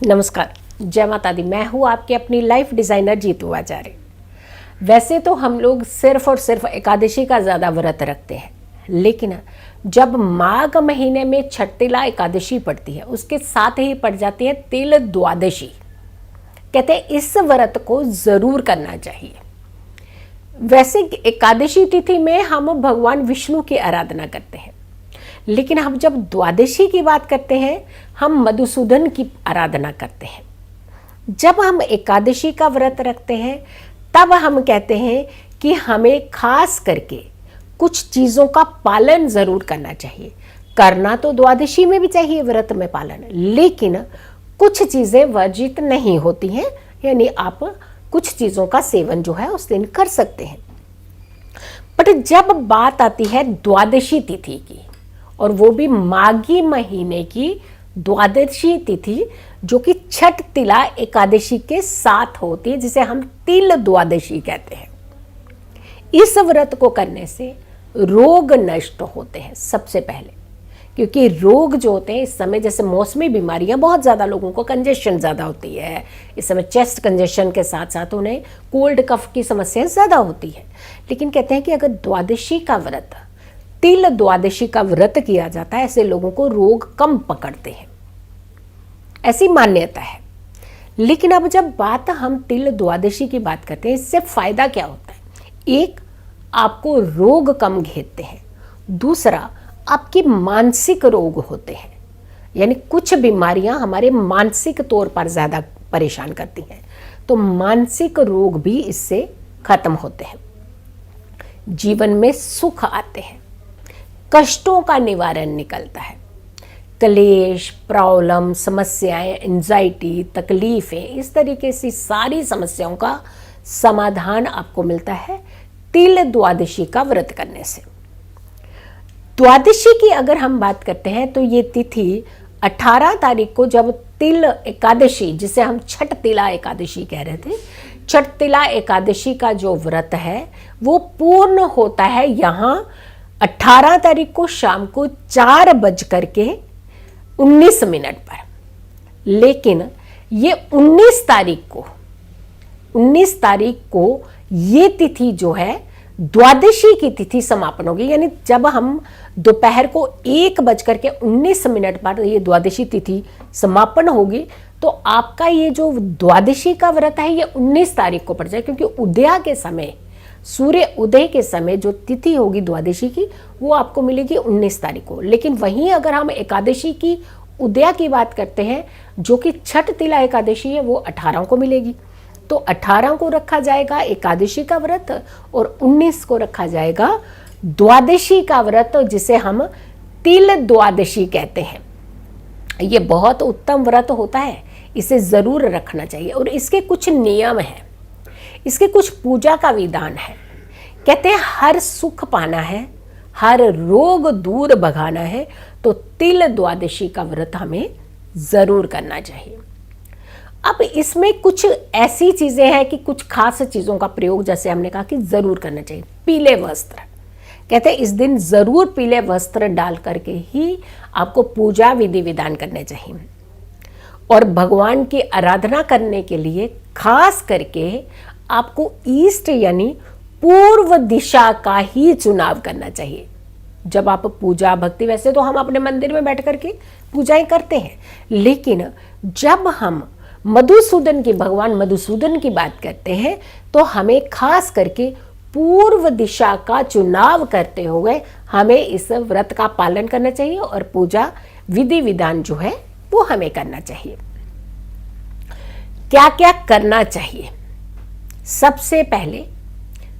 नमस्कार, जय माता दी। मैं हूँ आपकी अपनी लाइफ डिज़ाइनर जीतू आचार्य। वैसे तो हम लोग सिर्फ और सिर्फ एकादशी का ज़्यादा व्रत रखते हैं, लेकिन जब माघ महीने में छठिला एकादशी पड़ती है, उसके साथ ही पड़ जाती है तिल द्वादशी। कहते हैं इस व्रत को ज़रूर करना चाहिए। वैसे एकादशी तिथि में हम भगवान विष्णु की आराधना करते हैं, लेकिन हम जब द्वादशी की बात करते हैं हम मधुसूदन की आराधना करते हैं। जब हम एकादशी का व्रत रखते हैं तब हम कहते हैं कि हमें खास करके कुछ चीज़ों का पालन ज़रूर करना चाहिए। करना तो द्वादशी में भी चाहिए व्रत में पालन, लेकिन कुछ चीज़ें वर्जित नहीं होती हैं, यानी आप कुछ चीज़ों का सेवन जो है उस दिन कर सकते हैं। बट जब बात आती है द्वादशी तिथि की, और वो भी माघी महीने की द्वादशी तिथि जो कि छठ तिला एकादशी के साथ होती है, जिसे हम तिल द्वादशी कहते हैं। इस व्रत को करने से रोग नष्ट होते हैं सबसे पहले, क्योंकि रोग जो होते हैं इस समय, जैसे मौसमी बीमारियां, बहुत ज़्यादा लोगों को कंजेशन ज़्यादा होती है इस समय। चेस्ट कंजेशन के साथ साथ उन्हें कोल्ड कफ की समस्याएं ज़्यादा होती है। लेकिन कहते हैं कि अगर द्वादशी का व्रत, तिल द्वादशी का व्रत किया जाता है, ऐसे लोगों को रोग कम पकड़ते हैं, ऐसी मान्यता है। लेकिन अब जब बात हम तिल द्वादशी की बात करते हैं, इससे फायदा क्या होता है? एक, आपको रोग कम घेरते हैं। दूसरा, आपके मानसिक रोग होते हैं, यानी कुछ बीमारियां हमारे मानसिक तौर पर ज़्यादा परेशान करती हैं, तो मानसिक रोग भी इससे खत्म होते हैं। जीवन में सुख आते हैं, कष्टों का निवारण निकलता है। क्लेश, प्रॉब्लम, समस्याएं, एंजाइटी, तकलीफें, इस तरीके से सारी समस्याओं का समाधान आपको मिलता है तिल द्वादशी का व्रत करने से। द्वादशी की अगर हम बात करते हैं तो ये तिथि 18 तारीख को, जब तिल एकादशी, जिसे हम छठ तिला एकादशी कह रहे थे, छठ तिला एकादशी का जो व्रत है वो पूर्ण होता है यहाँ 18 तारीख को शाम को 4:19 पर। लेकिन ये 19 तारीख को ये तिथि जो है द्वादशी की तिथि समापन होगी, यानी जब हम दोपहर को 1:19 पर ये द्वादशी तिथि समापन होगी, तो आपका ये जो द्वादशी का व्रत है ये 19 तारीख को पड़ जाए, क्योंकि उदया के समय, सूर्य उदय के समय जो तिथि होगी द्वादशी की, वो आपको मिलेगी 19 तारीख को। लेकिन वहीं अगर हम एकादशी की उदया की बात करते हैं, जो कि छठ तिला एकादशी है, वो 18 को मिलेगी। तो 18 को रखा जाएगा एकादशी का व्रत और 19 को रखा जाएगा द्वादशी का व्रत, जिसे हम तिल द्वादशी कहते हैं। ये बहुत उत्तम व्रत होता है, इसे ज़रूर रखना चाहिए। और इसके कुछ नियम हैं, इसके कुछ पूजा का विधान है। कहते हैं हर सुख पाना है, हर रोग दूर भगाना है, तो तिल द्वादशी का व्रत हमें ज़रूर करना चाहिए। अब इसमें कुछ ऐसी चीज़ें हैं कि कुछ खास चीज़ों का प्रयोग, जैसे हमने कहा कि ज़रूर करना चाहिए। पीले वस्त्र, कहते हैं इस दिन ज़रूर पीले वस्त्र डाल करके ही आपको पूजा विधि विधान करने चाहिए। और भगवान की आराधना करने के लिए खास करके आपको ईस्ट यानी पूर्व दिशा का ही चुनाव करना चाहिए। जब आप पूजा भक्ति, वैसे तो हम अपने मंदिर में बैठ करके पूजाएं करते हैं, लेकिन जब हम मधुसूदन की, भगवान मधुसूदन की बात करते हैं, तो हमें खास करके पूर्व दिशा का चुनाव करते हुए हमें इस व्रत का पालन करना चाहिए और पूजा विधि विधान जो है वो हमें करना चाहिए। क्या क्या करना चाहिए? सबसे पहले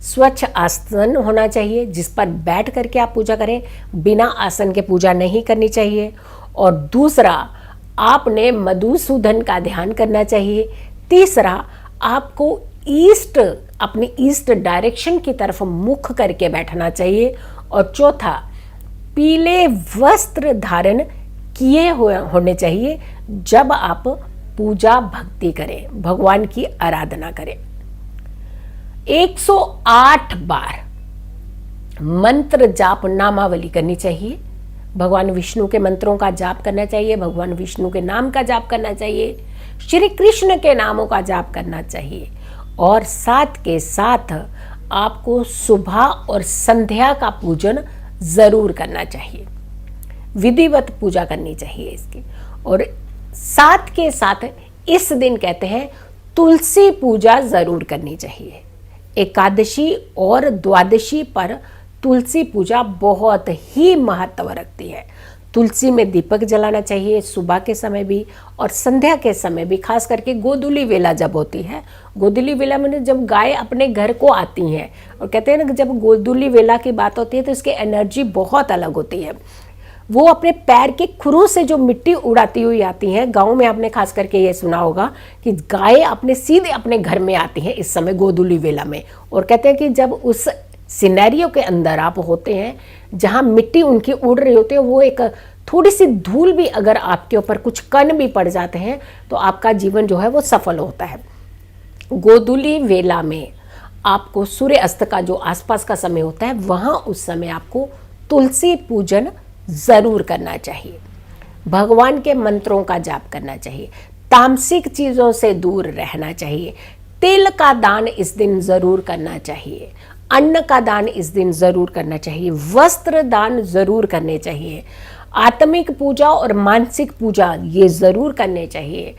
स्वच्छ आसन होना चाहिए, जिस पर बैठ करके आप पूजा करें, बिना आसन के पूजा नहीं करनी चाहिए। और दूसरा, आपने मधुसूदन का ध्यान करना चाहिए। तीसरा, आपको ईस्ट, अपनी ईस्ट डायरेक्शन की तरफ मुख करके बैठना चाहिए। और चौथा, पीले वस्त्र धारण किए हुए होने चाहिए जब आप पूजा भक्ति करें, भगवान की आराधना करें। 108 बार मंत्र जाप नामावली करनी चाहिए। भगवान विष्णु के मंत्रों का जाप करना चाहिए, भगवान विष्णु के नाम का जाप करना चाहिए, श्री कृष्ण के नामों का जाप करना चाहिए और साथ के साथ आपको सुबह और संध्या का पूजन जरूर करना चाहिए, विधिवत पूजा करनी चाहिए इसकी। और साथ के साथ इस दिन कहते हैं तुलसी पूजा जरूर करनी चाहिए। एकादशी और द्वादशी पर तुलसी पूजा बहुत ही महत्व रखती है। तुलसी में दीपक जलाना चाहिए सुबह के समय भी और संध्या के समय भी, खास करके गोधूली वेला जब होती है। गोधूली वेला में जब गाय अपने घर को आती हैं, और कहते हैं ना कि जब गोधूली वेला की बात होती है तो इसकी एनर्जी बहुत अलग होती है। वो अपने पैर के खुरों से जो मिट्टी उड़ाती हुई आती हैं, गाँव में आपने खास करके ये सुना होगा कि गाय अपने सीधे अपने घर में आती हैं इस समय गोधूली वेला में। और कहते हैं कि जब उस सिनेरियो के अंदर आप होते हैं जहाँ मिट्टी उनकी उड़ रही होती है, वो एक थोड़ी सी धूल भी अगर आपके ऊपर कुछ कण भी पड़ जाते हैं तो आपका जीवन जो है वो सफल होता है। गोधूली वेला में आपको सूर्य अस्त का जो आसपास का समय होता है, वहाँ उस समय आपको तुलसी पूजन जरूर करना चाहिए। भगवान के मंत्रों का जाप करना चाहिए, तामसिक चीज़ों से दूर रहना चाहिए, तिल का दान इस दिन जरूर करना चाहिए, अन्न का दान इस दिन जरूर करना चाहिए, वस्त्र दान जरूर करने चाहिए, आत्मिक पूजा और मानसिक पूजा ये जरूर करने चाहिए,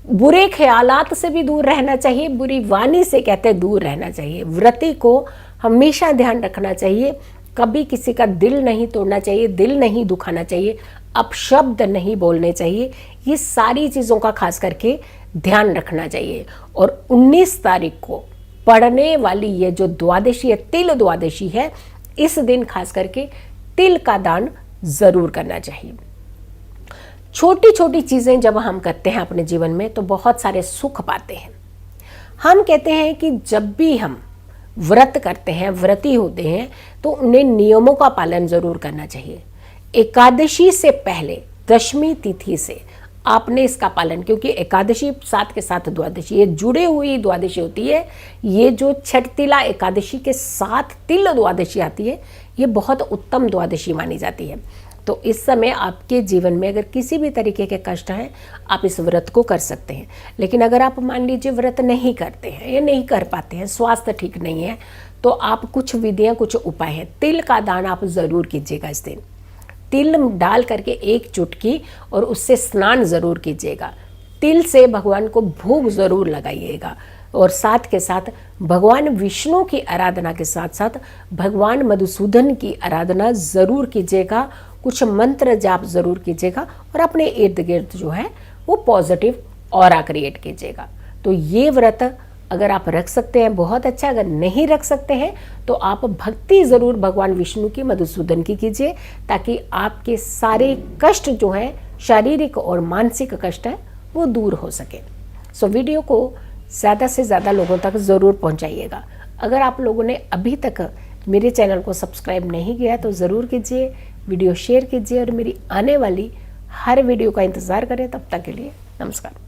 बुरे ख्यालात से भी दूर रहना चाहिए, बुरी वाणी से कहते दूर रहना चाहिए। व्रती को हमेशा ध्यान रखना चाहिए, कभी किसी का दिल नहीं तोड़ना चाहिए, दिल नहीं दुखाना चाहिए, अपशब्द नहीं बोलने चाहिए। ये सारी चीज़ों का खास करके ध्यान रखना चाहिए। और 19 तारीख को पड़ने वाली ये जो द्वादशी है, तिल द्वादशी है, इस दिन खास करके तिल का दान जरूर करना चाहिए। छोटी छोटी चीज़ें जब हम करते हैं अपने जीवन में तो बहुत सारे सुख पाते हैं। हम कहते हैं कि जब भी हम व्रत करते हैं, व्रती होते हैं, तो उन्हें नियमों का पालन जरूर करना चाहिए। एकादशी से पहले दशमी तिथि से आपने इसका पालन, क्योंकि एकादशी साथ के साथ द्वादशी, ये जुड़े हुई द्वादशी होती है। ये जो छठ तिला एकादशी के साथ तिल द्वादशी आती है, ये बहुत उत्तम द्वादशी मानी जाती है। तो इस समय आपके जीवन में अगर किसी भी तरीके के कष्ट हैं, आप इस व्रत को कर सकते हैं। लेकिन अगर आप मान लीजिए व्रत नहीं करते हैं या नहीं कर पाते हैं, स्वास्थ्य ठीक नहीं है, तो आप कुछ विधियां, कुछ उपाय हैं। तिल का दान आप ज़रूर कीजिएगा इस दिन। तिल डाल करके 1 चुटकी और उससे स्नान ज़रूर कीजिएगा। तिल से भगवान को भोग ज़रूर लगाइएगा। और साथ के साथ भगवान विष्णु की आराधना के साथ साथ भगवान मधुसूदन की आराधना ज़रूर कीजिएगा। कुछ मंत्र जाप ज़रूर कीजिएगा और अपने इर्द गिर्द जो है वो पॉजिटिव ऑरा क्रिएट कीजिएगा। तो ये व्रत अगर आप रख सकते हैं बहुत अच्छा, अगर नहीं रख सकते हैं तो आप भक्ति ज़रूर भगवान विष्णु की, मधुसूदन की कीजिए, ताकि आपके सारे कष्ट जो हैं, शारीरिक और मानसिक कष्ट हैं, वो दूर हो सके। सो वीडियो को ज़्यादा से ज़्यादा लोगों तक ज़रूर पहुंचाइएगा। अगर आप लोगों ने अभी तक मेरे चैनल को सब्सक्राइब नहीं किया तो ज़रूर कीजिए, वीडियो शेयर कीजिए और मेरी आने वाली हर वीडियो का इंतज़ार करें। तब तक के लिए नमस्कार।